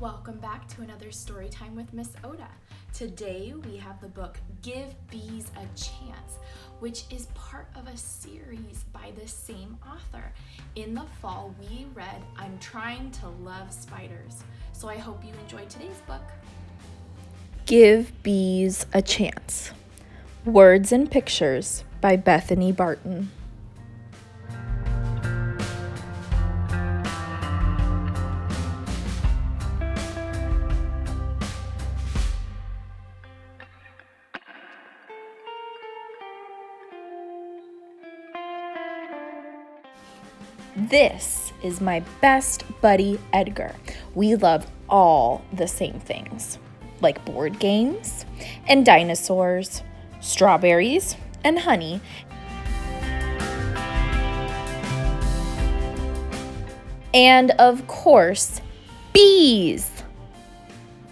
Welcome back to another story time with Miss Oda. Today we have the book Give Bees a Chance, which is part of a series by the same author. In the fall we read I'm Trying to Love Spiders, so I hope you enjoyed today's book. Give Bees a Chance. Words and Pictures by Bethany Barton. This is my best buddy, Edgar. We love all the same things, like board games and dinosaurs, strawberries and honey, and of course, bees.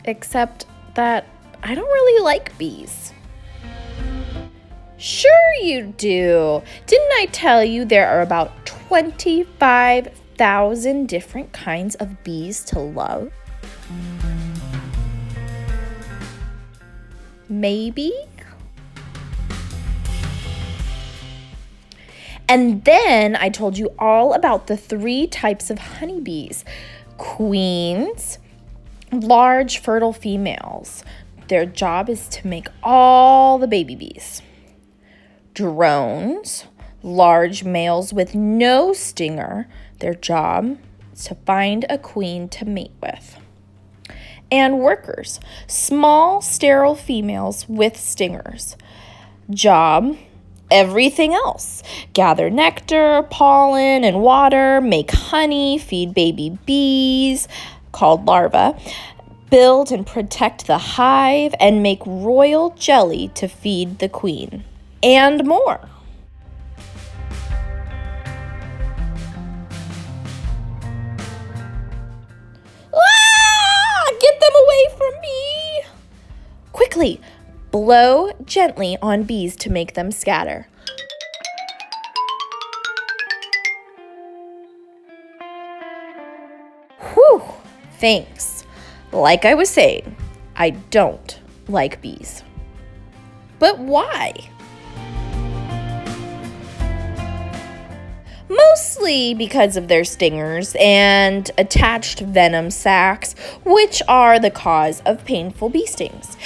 Except that I don't really like bees. Sure you do. Didn't I tell you there are about 25,000 different kinds of bees to love? Maybe? And then I told you all about the 3 types of honeybees. Queens, large fertile females. Their job is to make all the baby bees. Drones, large males with no stinger. Their job is to find a queen to mate with. And workers, small sterile females with stingers. Job, everything else. Gather nectar, pollen, and water, make honey, feed baby bees, called larvae, build and protect the hive, and make royal jelly to feed the queen. And more. Get them away from me! Quickly, blow gently on bees to make them scatter. Whew, thanks. Like I was saying, I don't like bees. But why? Mostly because of their stingers and attached venom sacs, which are the cause of painful bee stings.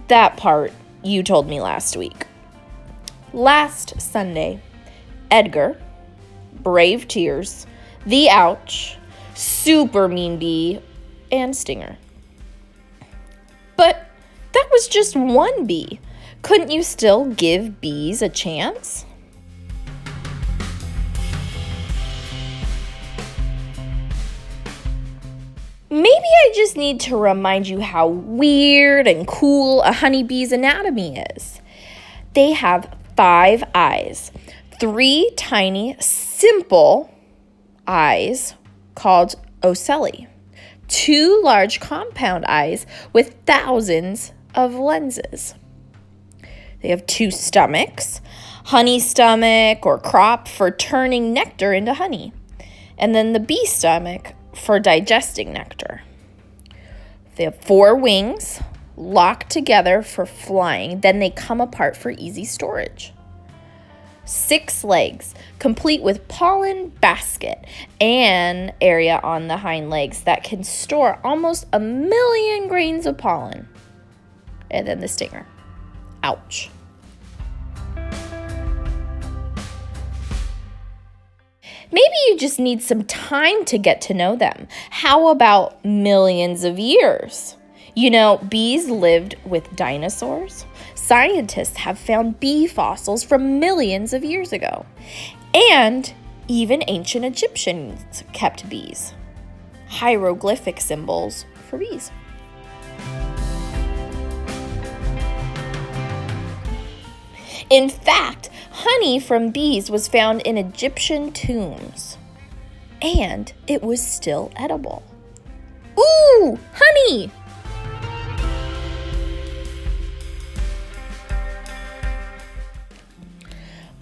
That part you told me last week. Last Sunday, Edgar, Brave Tears, the Ouch, Super Mean Bee, and Stinger. But that was just one bee. Couldn't you still give bees a chance? Maybe I just need to remind you how weird and cool a honeybee's anatomy is. They have 5 eyes, 3 tiny, simple eyes called ocelli, 2 large compound eyes with thousands of lenses. They have 2 stomachs, honey stomach or crop for turning nectar into honey, and then the bee stomach for digesting nectar. They have 4 wings locked together for flying, then they come apart for easy storage. 6 legs, complete with pollen basket and area on the hind legs that can store almost 1,000,000 grains of pollen. And then the stinger. Ouch. Maybe you just need some time to get to know them. How about millions of years? You know, bees lived with dinosaurs. Scientists have found bee fossils from millions of years ago. And even ancient Egyptians kept bees. Hieroglyphic symbols for bees. In fact, honey from bees was found in Egyptian tombs, and it was still edible. Ooh, honey!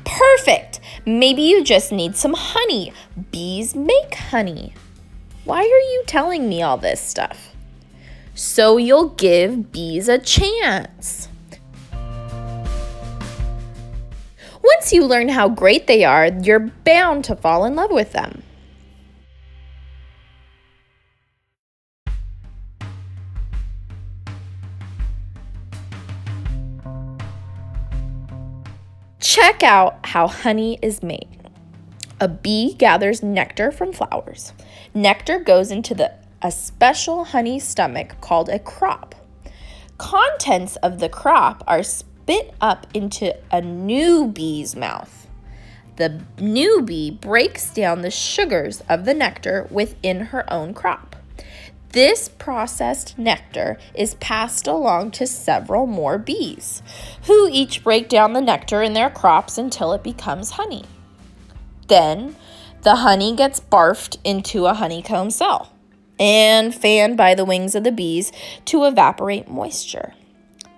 Perfect! Maybe you just need some honey. Bees make honey. Why are you telling me all this stuff? so you'll give bees a chance. Once you learn how great they are, you're bound to fall in love with them. Check out how honey is made. A bee gathers nectar from flowers. Nectar goes into a special honey stomach called a crop. Contents of the crop are spit up into a new bee's mouth. The new bee breaks down the sugars of the nectar within her own crop. This processed nectar is passed along to several more bees, who each break down the nectar in their crops until it becomes honey. Then, the honey gets barfed into a honeycomb cell and fanned by the wings of the bees to evaporate moisture.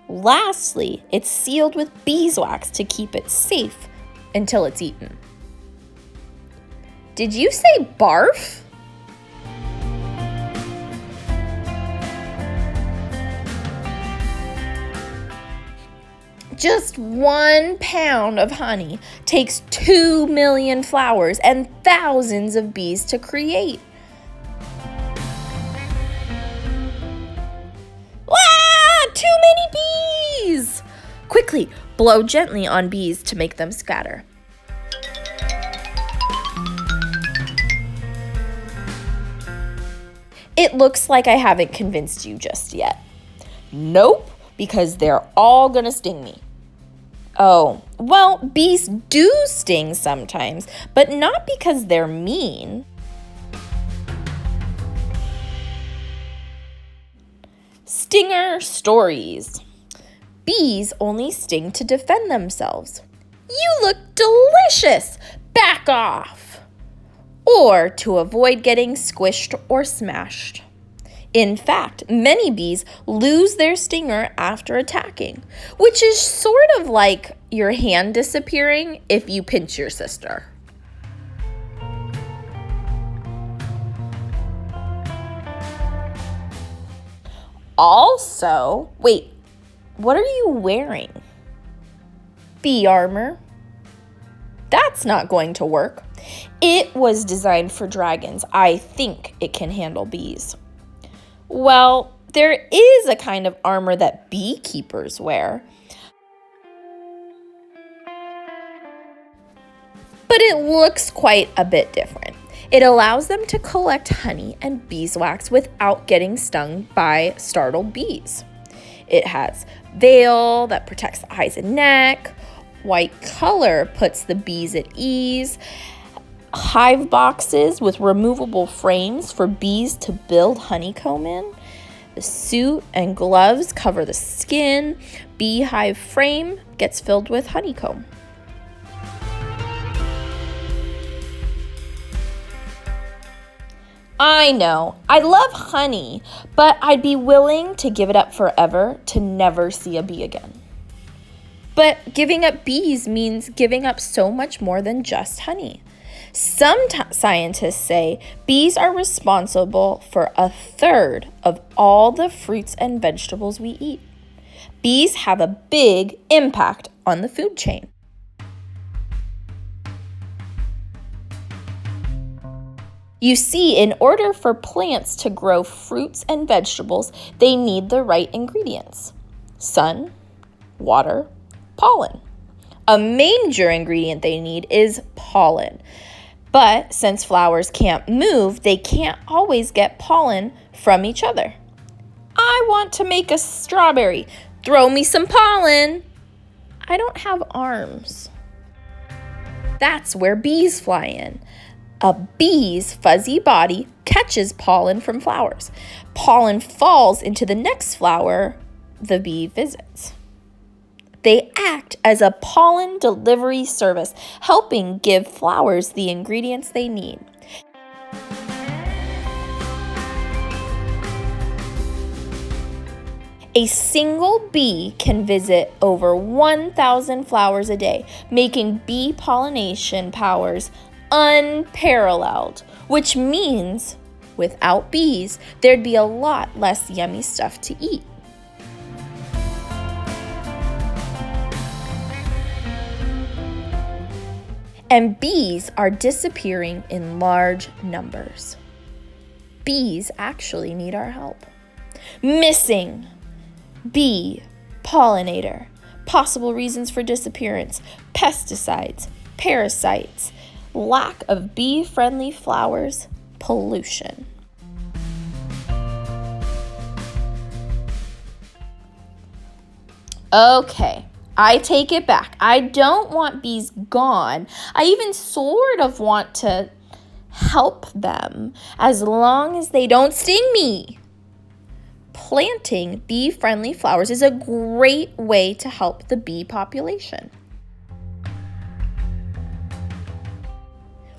Lastly, it's sealed with beeswax to keep it safe until it's eaten. Did you say barf? Just 1 pound of honey takes 2 million flowers and thousands of bees to create. Ah, too many bees! Quickly, blow gently on bees to make them scatter. It looks like I haven't convinced you just yet. Nope, because they're all gonna sting me. Oh, well, bees do sting sometimes, but not because they're mean. Stinger stories. Bees only sting to defend themselves. You look delicious! Back off! Or to avoid getting squished or smashed. In fact, many bees lose their stinger after attacking, which is sort of like your hand disappearing if you pinch your sister. Also, wait, what are you wearing? Bee armor. That's not going to work. It was designed for dragons. I think it can handle bees. Well, there is a kind of armor that beekeepers wear, but it looks quite a bit different. It allows them to collect honey and beeswax without getting stung by startled bees. It has veil that protects the eyes and neck. White color puts the bees at ease. Hive boxes with removable frames for bees to build honeycomb in. The suit and gloves cover the skin. Beehive frame gets filled with honeycomb. I know, I love honey, but I'd be willing to give it up forever to never see a bee again. But giving up bees means giving up so much more than just honey. Some scientists say bees are responsible for 1/3 of all the fruits and vegetables we eat. Bees have a big impact on the food chain. You see, in order for plants to grow fruits and vegetables, they need the right ingredients: sun, water, pollen. A major ingredient they need is pollen. But since flowers can't move, they can't always get pollen from each other. I want to make a strawberry. Throw me some pollen. I don't have arms. That's where bees fly in. A bee's fuzzy body catches pollen from flowers. Pollen falls into the next flower the bee visits. They act as a pollen delivery service, helping give flowers the ingredients they need. A single bee can visit over 1,000 flowers a day, making bee pollination powers unparalleled, which means Without bees, there'd be a lot less yummy stuff to eat. And bees are disappearing in large numbers. Bees actually need our help. Missing bee pollinator, possible reasons for disappearance, pesticides, parasites, lack of bee-friendly flowers, pollution. Okay, I take it back. I don't want bees gone. I even sort of want to help them as long as they don't sting me. Planting bee-friendly flowers is a great way to help the bee population.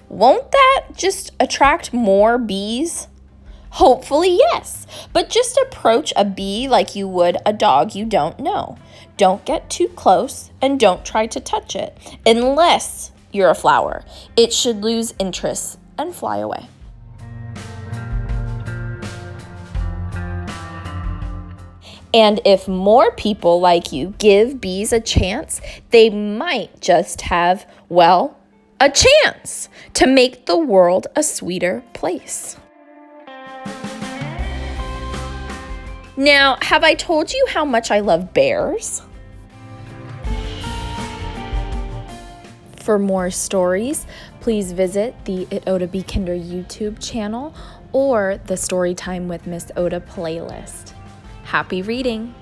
Won't that just attract more bees? Hopefully, yes. But just approach a bee like you would a dog you don't know. Don't get too close and don't try to touch it unless you're a flower. It should lose interest and fly away. And if more people like you give bees a chance, they might just have, well, a chance to make the world a sweeter place. Now, have I told you how much I love bears? For more stories, please visit the It Oda Be Kinder YouTube channel or the Storytime with Miss Oda playlist. Happy reading!